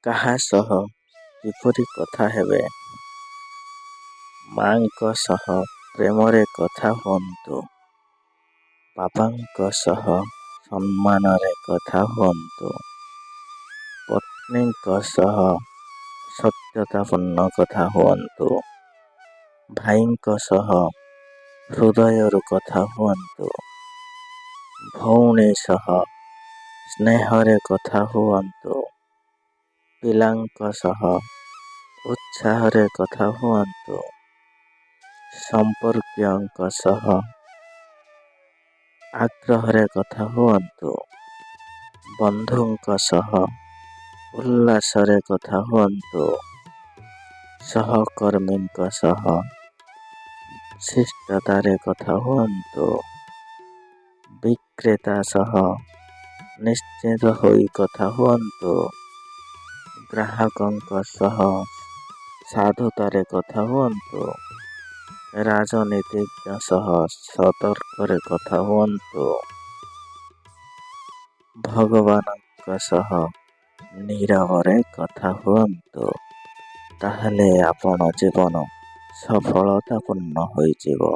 କାହା ସହ କିପରି କଥା ହେବେ। ମାଙ୍କ ସହ ପ୍ରେମରେ କଥା ହୁଅନ୍ତୁ। ବାବାଙ୍କ ସହ ସମ୍ମାନରେ କଥା ହୁଅନ୍ତୁ। ପତ୍ନୀଙ୍କ ସହ ସତ୍ୟତାପୂର୍ଣ୍ଣ କଥା ହୁଅନ୍ତୁ। ଭାଇଙ୍କ ସହ ହୃଦୟରୁ କଥା ହୁଅନ୍ତୁ। ଭଉଣୀ ସହ ସ୍ନେହରେ କଥା ହୁଅନ୍ତୁ। ପିଲାଙ୍କ ସହ ଉତ୍ସାହରେ କଥା ହୁଅନ୍ତୁ। ସମ୍ପର୍କୀୟଙ୍କ ସହ ଆଗ୍ରହରେ କଥା ହୁଅନ୍ତୁ। ବନ୍ଧୁଙ୍କ ସହ ଉଲ୍ଲାସରେ କଥା ହୁଅନ୍ତୁ। ସହକର୍ମୀଙ୍କ ସହ ଶିଷ୍ଟତାରେ କଥା ହୁଅନ୍ତୁ। ବିକ୍ରେତା ସହ ନିଶ୍ଚିନ୍ତ ହୋଇ କଥା ହୁଅନ୍ତୁ। ଗ୍ରାହକଙ୍କ ସହ ସାଧୁତାରେ କଥା ହୁଅନ୍ତୁ। ରାଜନୀତିଜ୍ଞ ସହ ସତର୍କରେ କଥା ହୁଅନ୍ତୁ। ଭଗବାନଙ୍କ ସହ ନୀରବରେ କଥା ହୁଅନ୍ତୁ। ତାହେଲେ ଆପଣ ଜୀବନ ସଫଳତାପୂର୍ଣ୍ଣ ହୋଇଯିବ।